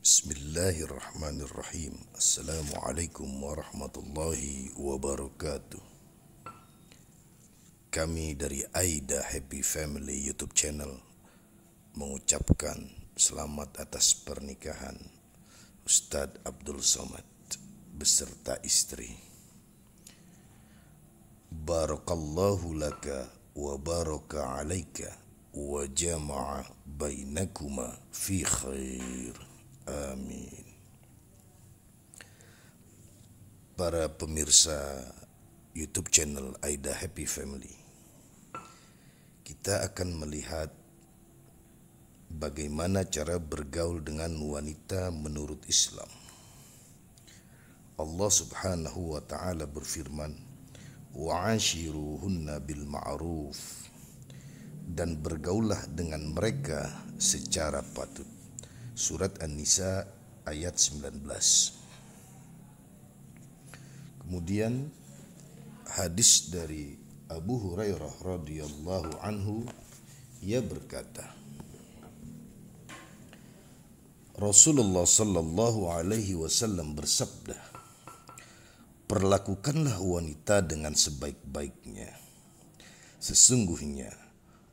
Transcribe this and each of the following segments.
Bismillahirrahmanirrahim. Assalamualaikum warahmatullahi wabarakatuh. Kami dari Aida Happy Family YouTube channel mengucapkan selamat atas pernikahan Ustadz Abdul Somad beserta istri. Barakallahu laka wa baraka alaika wa jama'a bainakuma fi khair. Amin. Para pemirsa YouTube channel Aida Happy Family, kita akan melihat bagaimana cara bergaul dengan wanita menurut Islam. Allah Subhanahu wa taala berfirman, "Wa'ashiruhunna bil ma'ruf," dan bergaullah dengan mereka secara patut. Surat An-Nisa ayat 19. Kemudian hadis dari Abu Hurairah radhiyallahu anhu, ia berkata, Rasulullah sallallahu alaihi wasallam bersabda, "Perlakukanlah wanita dengan sebaik-baiknya. Sesungguhnya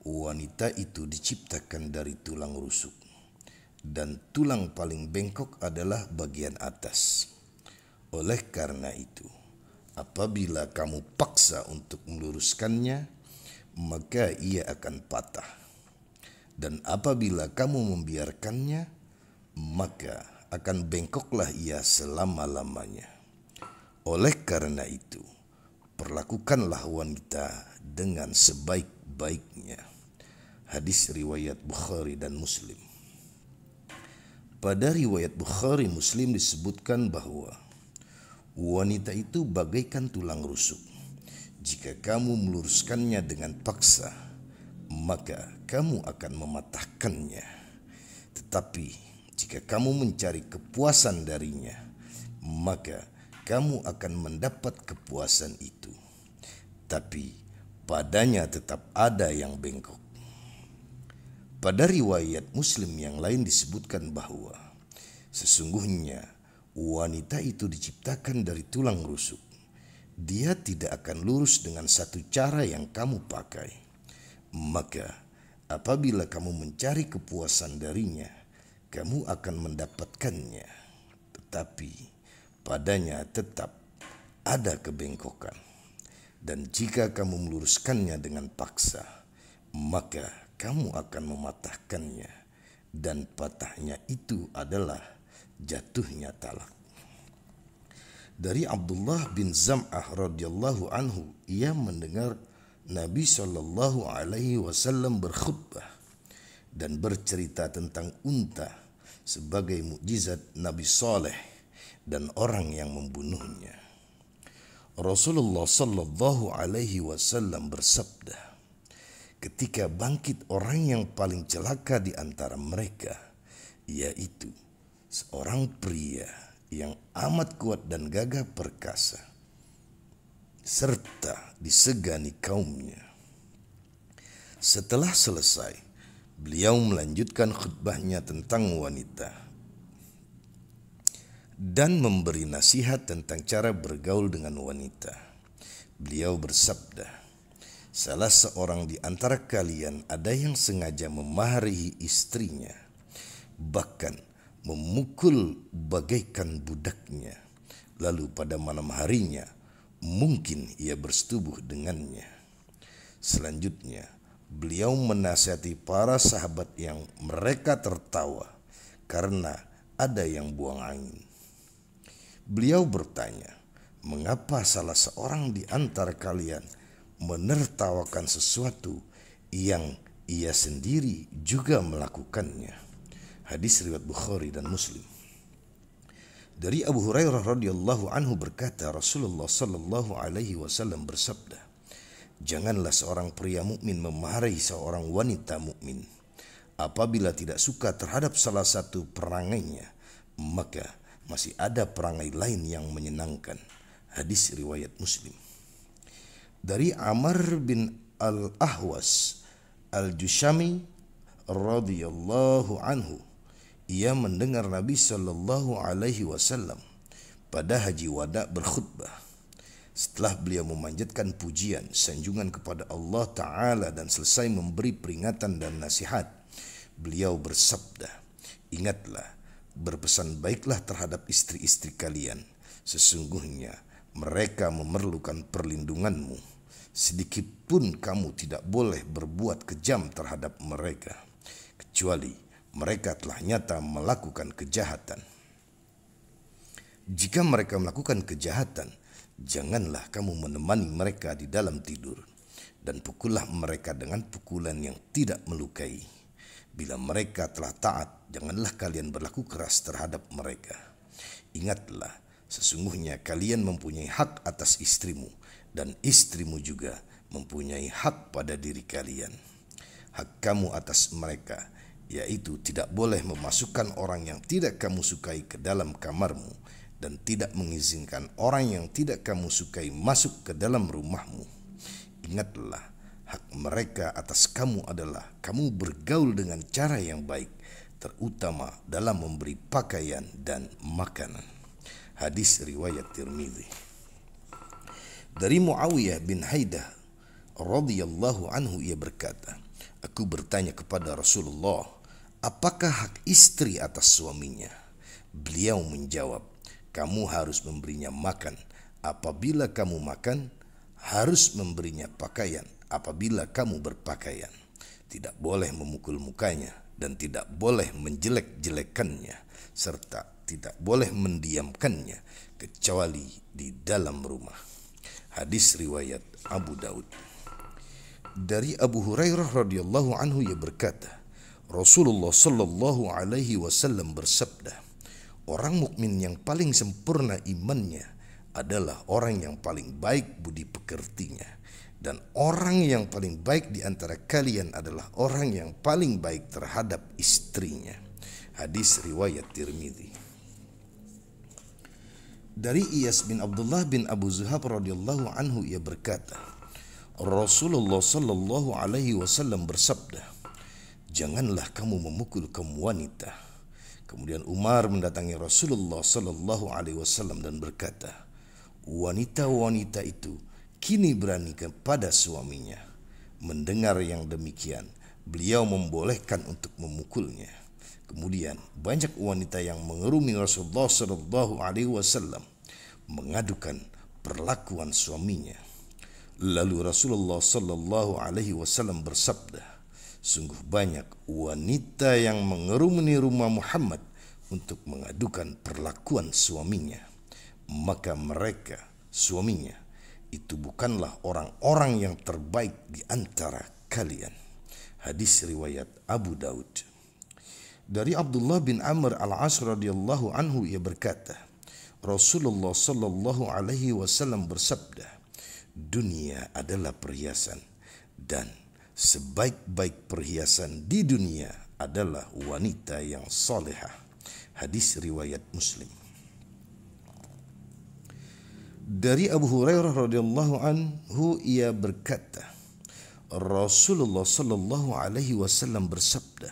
wanita itu diciptakan dari tulang rusuk, dan tulang paling bengkok adalah bagian atas. Oleh karena itu, apabila kamu paksa untuk meluruskannya, maka ia akan patah. Dan apabila kamu membiarkannya, maka akan bengkoklah ia selama-lamanya. Oleh karena itu, perlakukanlah wanita dengan sebaik-baiknya." Hadis riwayat Bukhari dan Muslim. Pada riwayat Bukhari Muslim disebutkan bahwa wanita itu bagaikan tulang rusuk. Jika kamu meluruskannya dengan paksa, maka kamu akan mematahkannya. Tetapi jika kamu mencari kepuasan darinya, maka kamu akan mendapat kepuasan itu. Tapi padanya tetap ada yang bengkok. Pada riwayat Muslim yang lain disebutkan bahwa sesungguhnya wanita itu diciptakan dari tulang rusuk. Dia tidak akan lurus dengan satu cara yang kamu pakai. Maka apabila kamu mencari kepuasan darinya, kamu akan mendapatkannya. Tetapi padanya tetap ada kebengkokan. Dan jika kamu meluruskannya dengan paksa, maka kamu akan mematahkannya, dan patahnya itu adalah jatuhnya talak. Dari Abdullah bin Zam'ah radhiyallahu anhu, ia mendengar Nabi Shallallahu alaihi wasallam berkhutbah dan bercerita tentang unta sebagai mukjizat Nabi Saleh dan orang yang membunuhnya. Rasulullah Shallallahu alaihi wasallam bersabda, "Ketika bangkit orang yang paling celaka di antara mereka, yaitu seorang pria yang amat kuat dan gagah perkasa, serta disegani kaumnya." Setelah selesai, beliau melanjutkan khutbahnya tentang wanita dan memberi nasihat tentang cara bergaul dengan wanita. Beliau bersabda, "Salah seorang di antara kalian ada yang sengaja memarahi istrinya, bahkan memukul bagaikan budaknya. Lalu pada malam harinya, mungkin ia bersetubuh dengannya." Selanjutnya, beliau menasihati para sahabat yang mereka tertawa karena ada yang buang angin. Beliau bertanya, "Mengapa salah seorang di antara kalian menertawakan sesuatu yang ia sendiri juga melakukannya?" Hadis riwayat Bukhari dan Muslim. Dari Abu Hurairah radhiyallahu anhu berkata, Rasulullah sallallahu alaihi wasallam bersabda, "Janganlah seorang pria mukmin memarahi seorang wanita mukmin. Apabila tidak suka terhadap salah satu perangainya, maka masih ada perangai lain yang menyenangkan." Hadis riwayat Muslim. Dari Amr bin Al-Ahwas Al-Jushami radhiyallahu anhu, ia mendengar Nabi Shallallahu Alaihi Wasallam pada Haji Wada berkhutbah. Setelah beliau memanjatkan pujian, sanjungan kepada Allah Ta'ala dan selesai memberi peringatan dan nasihat, beliau bersabda, "Ingatlah, berpesan baiklah terhadap istri-istri kalian. Sesungguhnya mereka memerlukan perlindunganmu. Sedikit pun kamu tidak boleh berbuat kejam terhadap mereka, kecuali mereka telah nyata melakukan kejahatan. Jika mereka melakukan kejahatan, janganlah kamu menemani mereka di dalam tidur, dan pukullah mereka dengan pukulan yang tidak melukai. Bila mereka telah taat, janganlah kalian berlaku keras terhadap mereka. Ingatlah, sesungguhnya kalian mempunyai hak atas istrimu, dan istrimu juga mempunyai hak pada diri kalian. Hak kamu atas mereka, yaitu tidak boleh memasukkan orang yang tidak kamu sukai ke dalam kamarmu, dan tidak mengizinkan orang yang tidak kamu sukai masuk ke dalam rumahmu. Ingatlah, hak mereka atas kamu adalah kamu bergaul dengan cara yang baik, terutama dalam memberi pakaian dan makanan." Hadis riwayat Tirmidzi. Dari Muawiyah bin Haidah radhiyallahu anhu, ia berkata, "Aku bertanya kepada Rasulullah, apakah hak istri atas suaminya?" Beliau menjawab, "Kamu harus memberinya makan. Apabila kamu makan, harus memberinya pakaian apabila kamu berpakaian. Tidak boleh memukul mukanya dan tidak boleh menjelek-jelekannya, serta tidak boleh mendiamkannya kecuali di dalam rumah." Hadis riwayat Abu Daud. Dari Abu Hurairah radhiyallahu anhu, ia berkata, Rasulullah sallallahu alaihi wasallam bersabda, "Orang mukmin yang paling sempurna imannya adalah orang yang paling baik budi pekertinya, dan orang yang paling baik di antara kalian adalah orang yang paling baik terhadap istrinya." Hadis riwayat Tirmidzi. Dari Iyas bin Abdullah bin Abu Zuhab radhiyallahu anhu, ia berkata, Rasulullah sallallahu alaihi wasallam bersabda, "Janganlah kamu memukul kaum wanita." Kemudian Umar mendatangi Rasulullah sallallahu alaihi wasallam dan berkata, "Wanita-wanita itu kini berani kepada suaminya." Mendengar yang demikian, beliau membolehkan untuk memukulnya. Kemudian banyak wanita yang mengerumuni Rasulullah sallallahu alaihi wasallam mengadukan perlakuan suaminya. Lalu Rasulullah sallallahu alaihi wasallam bersabda, "Sungguh banyak wanita yang mengerumuni rumah Muhammad untuk mengadukan perlakuan suaminya. Maka mereka, suaminya, itu bukanlah orang-orang yang terbaik di antara kalian." Hadis riwayat Abu Daud. Dari Abdullah bin Amr al-As radhiyallahu anhu, ia berkata, Rasulullah sallallahu alaihi wasallam bersabda, "Dunia adalah perhiasan, dan sebaik-baik perhiasan di dunia adalah wanita yang salehah." Hadis riwayat Muslim. Dari Abu Hurairah radhiyallahu anhu, ia berkata, Rasulullah sallallahu alaihi wasallam bersabda,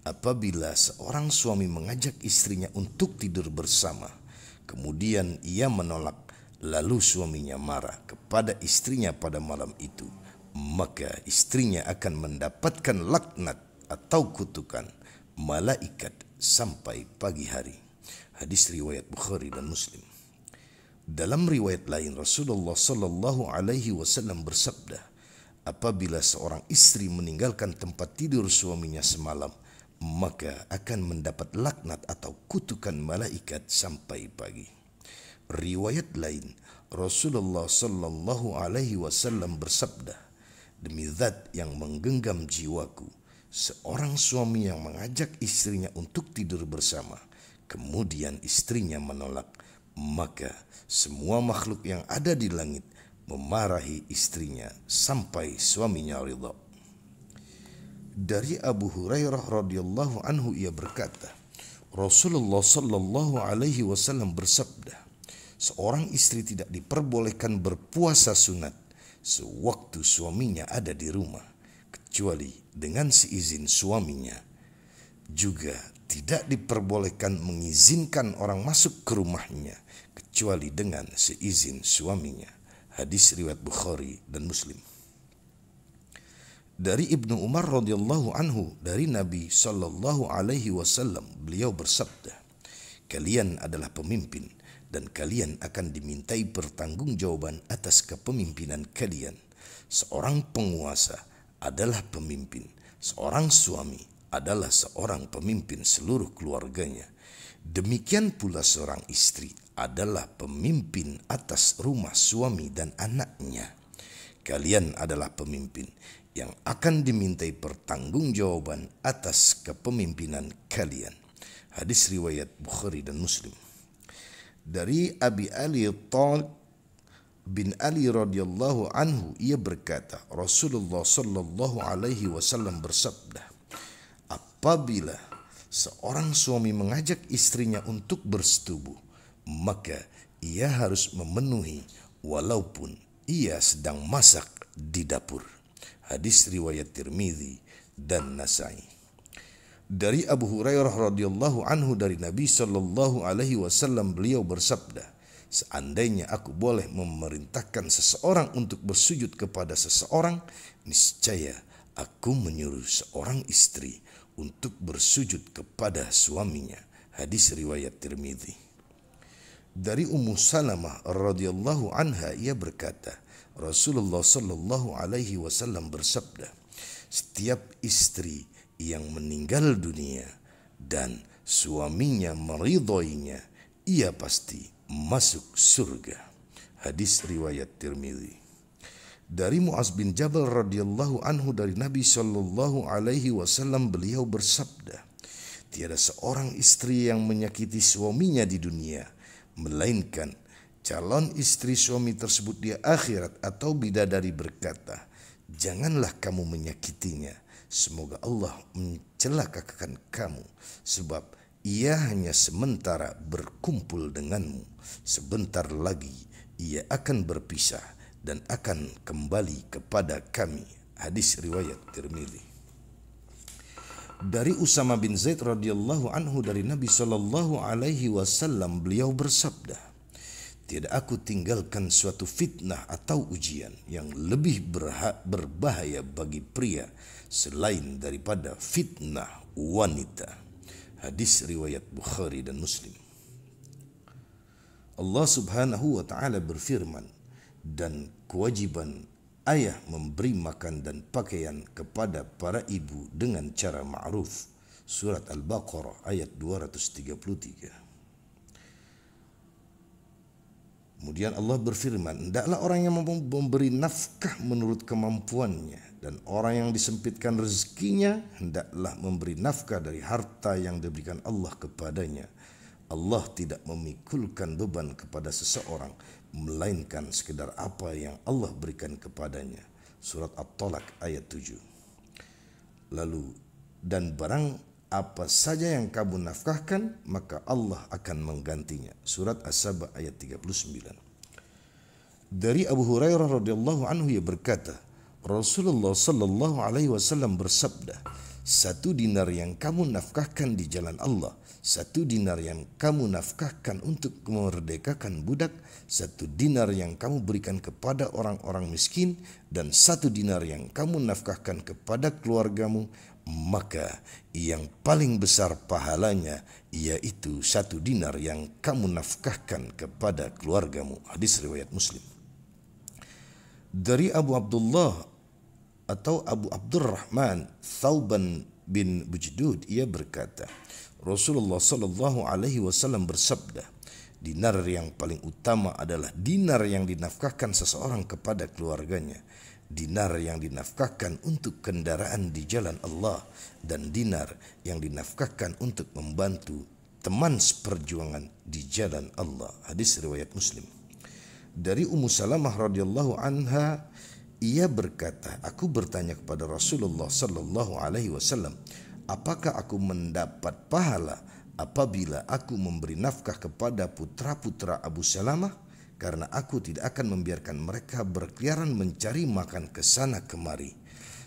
"Apabila seorang suami mengajak istrinya untuk tidur bersama, kemudian ia menolak, lalu suaminya marah kepada istrinya pada malam itu, maka istrinya akan mendapatkan laknat atau kutukan malaikat sampai pagi hari." Hadis riwayat Bukhari dan Muslim. Dalam riwayat lain, Rasulullah sallallahu alaihi wasallam bersabda, "Apabila seorang istri meninggalkan tempat tidur suaminya semalam, maka akan mendapat laknat atau kutukan malaikat sampai pagi." Riwayat lain, Rasulullah sallallahu alaihi wasallam bersabda, "Demi zat yang menggenggam jiwaku, seorang suami yang mengajak istrinya untuk tidur bersama, kemudian istrinya menolak, maka semua makhluk yang ada di langit memarahi istrinya sampai suaminya ridha." Dari Abu Hurairah radhiyallahu anhu, ia berkata, Rasulullah sallallahu alaihi wasallam bersabda, "Seorang istri tidak diperbolehkan berpuasa sunat sewaktu suaminya ada di rumah, kecuali dengan seizin suaminya. Juga tidak diperbolehkan mengizinkan orang masuk ke rumahnya kecuali dengan seizin suaminya. Hadis riwayat Bukhari dan Muslim. Dari Ibnu Umar radhiyallahu anhu dari Nabi sallallahu alaihi wasallam, beliau bersabda, kalian adalah pemimpin dan kalian akan dimintai pertanggungjawaban atas kepemimpinan kalian. Seorang penguasa adalah pemimpin, seorang suami adalah seorang pemimpin seluruh keluarganya. Demikian pula seorang istri adalah pemimpin atas rumah suami dan anaknya. Kalian adalah pemimpin yang akan dimintai pertanggungjawaban atas kepemimpinan kalian. Hadis riwayat Bukhari dan Muslim. Dari Abi Ali Thalib bin Ali radhiyallahu anhu, ia berkata, Rasulullah sallallahu alaihi wasallam bersabda, apabila seorang suami mengajak istrinya untuk bersetubuh, maka ia harus memenuhi walaupun ia sedang masak di dapur. Hadis riwayat Tirmidzi dan Nasai. Dari Abu Hurairah radhiyallahu anhu dari Nabi sallallahu alaihi wasallam, beliau bersabda, seandainya aku boleh memerintahkan seseorang untuk bersujud kepada seseorang, niscaya aku menyuruh seorang istri untuk bersujud kepada suaminya. Hadis riwayat Tirmidzi. Dari Ummu Salamah radhiyallahu anha, ia berkata, Rasulullah sallallahu alaihi wasallam bersabda, setiap istri yang meninggal dunia dan suaminya meridhoinya, ia pasti masuk surga. Hadis riwayat Tirmidzi. Dari Muaz bin Jabal radhiyallahu anhu dari Nabi sallallahu alaihi wasallam, beliau bersabda, tiada seorang istri yang menyakiti suaminya di dunia melainkan calon istri suami tersebut di akhirat atau bidadari berkata, janganlah kamu menyakitinya, semoga Allah mencelakakan kamu, sebab ia hanya sementara berkumpul denganmu, sebentar lagi ia akan berpisah dan akan kembali kepada kami. Hadis riwayat Tirmidzi. Dari Usama bin Zaid radhiyallahu anhu dari Nabi sallallahu alaihi wasallam, beliau bersabda, tidak aku tinggalkan suatu fitnah atau ujian yang lebih berbahaya bagi pria selain daripada fitnah wanita. Hadis riwayat Bukhari dan Muslim. Allah subhanahu wa ta'ala berfirman, dan kewajiban ayah memberi makan dan pakaian kepada para ibu dengan cara ma'ruf. Surat Al-Baqarah ayat 233. Kemudian Allah berfirman, hendaklah orang yang mampu memberi nafkah menurut kemampuannya, dan orang yang disempitkan rezekinya hendaklah memberi nafkah dari harta yang diberikan Allah kepadanya. Allah tidak memikulkan beban kepada seseorang melainkan sekedar apa yang Allah berikan kepadanya. Surat At-Talaq ayat 7. Lalu, dan barang apa saja yang kamu nafkahkan, maka Allah akan menggantinya. Surat As-Saba ayat 39. Dari Abu Hurairah radhiyallahu anhu, ia berkata, Rasulullah sallallahu alaihi wasallam bersabda, 1 dinar yang kamu nafkahkan di jalan Allah, 1 dinar yang kamu nafkahkan untuk memerdekakan budak, 1 dinar yang kamu berikan kepada orang-orang miskin, dan 1 dinar yang kamu nafkahkan kepada keluargamu, maka yang paling besar pahalanya yaitu 1 dinar yang kamu nafkahkan kepada keluargamu. Hadis riwayat Muslim. Dari Abu Abdullah atau Abu Abdurrahman Thauban bin Bujdud, ia berkata, Rasulullah sallallahu alaihi wasallam bersabda, dinar yang paling utama adalah dinar yang dinafkahkan seseorang kepada keluarganya, dinar yang dinafkahkan untuk kendaraan di jalan Allah, dan dinar yang dinafkahkan untuk membantu teman seperjuangan di jalan Allah. Hadis riwayat Muslim. Dari Ummu Salamah radhiyallahu anha, ia berkata, aku bertanya kepada Rasulullah sallallahu alaihi wasallam, apakah aku mendapat pahala apabila aku memberi nafkah kepada putra-putra Abu Salamah? Karena aku tidak akan membiarkan mereka berkeliaran mencari makan ke sana kemari.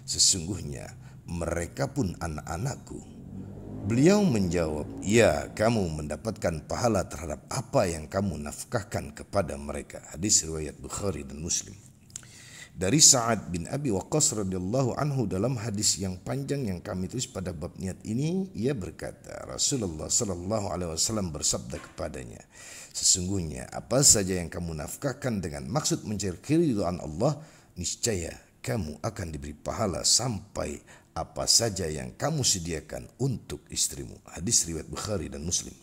Sesungguhnya mereka pun anak-anakku. Beliau menjawab, ya, kamu mendapatkan pahala terhadap apa yang kamu nafkahkan kepada mereka. Hadis riwayat Bukhari dan Muslim. Dari Sa'ad bin Abi Waqqas radhiyallahu anhu dalam hadis yang panjang yang kami tulis pada bab niat ini, ia berkata, Rasulullah sallallahu alaihi wasallam bersabda kepadanya, sesungguhnya apa saja yang kamu nafkahkan dengan maksud mencari keridhaan Allah, niscaya kamu akan diberi pahala sampai apa saja yang kamu sediakan untuk istrimu. Hadis riwayat Bukhari dan Muslim.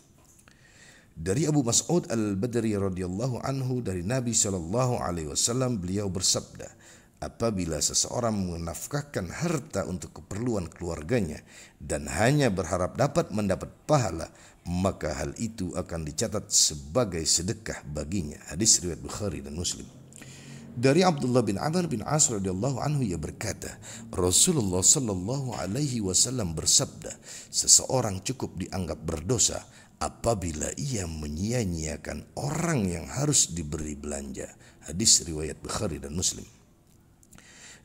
Dari Abu Mas'ud Al-Badri radhiyallahu anhu dari Nabi sallallahu alaihi wasallam, beliau bersabda, apabila seseorang menafkahkan harta untuk keperluan keluarganya dan hanya berharap dapat mendapat pahala, maka hal itu akan dicatat sebagai sedekah baginya. Hadis riwayat Bukhari dan Muslim. Dari Abdullah bin Amr bin As radhiyallahu anhu, ia berkata, Rasulullah sallallahu alaihi wasallam bersabda, seseorang cukup dianggap berdosa apabila ia menyia-nyiakan orang yang harus diberi belanja. Hadis riwayat Bukhari dan Muslim.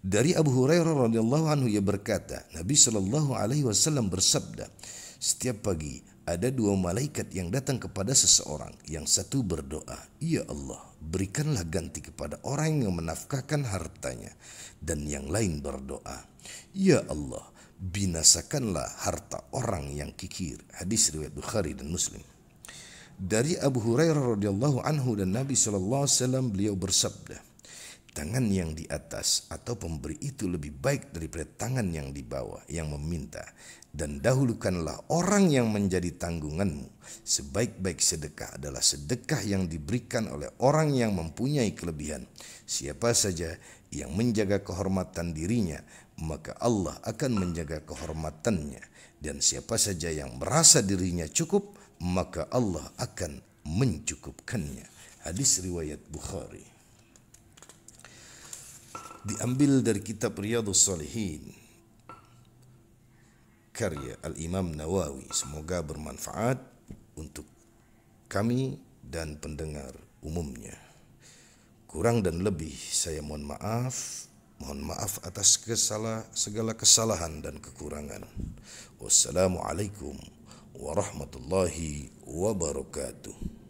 Dari Abu Hurairah radhiyallahu anhu, ia berkata, Nabi sallallahu alaihi wasallam bersabda, setiap pagi ada dua malaikat yang datang kepada seseorang. Yang satu berdoa, ya Allah, berikanlah ganti kepada orang yang menafkahkan hartanya. Dan yang lain berdoa, ya Allah, binasakanlah harta orang yang kikir. Hadis riwayat Bukhari dan Muslim. Dari Abu Hurairah radhiyallahu anhu dan Nabi sallallahu alaihi wasallam, beliau bersabda, tangan yang di atas atau pemberi itu lebih baik daripada tangan yang di bawah yang meminta. Dan dahulukanlah orang yang menjadi tanggunganmu. Sebaik-baik sedekah adalah sedekah yang diberikan oleh orang yang mempunyai kelebihan. Siapa saja yang menjaga kehormatan dirinya, maka Allah akan menjaga kehormatannya. Dan siapa saja yang merasa dirinya cukup, maka Allah akan mencukupkannya. Hadis riwayat Bukhari. Diambil dari kitab Riyadhus Shalihin karya Al-Imam Nawawi. Semoga bermanfaat untuk kami dan pendengar umumnya. Kurang dan lebih saya mohon maaf. Mohon maaf atas segala kesalahan dan kekurangan. Wassalamualaikum warahmatullahi wabarakatuh.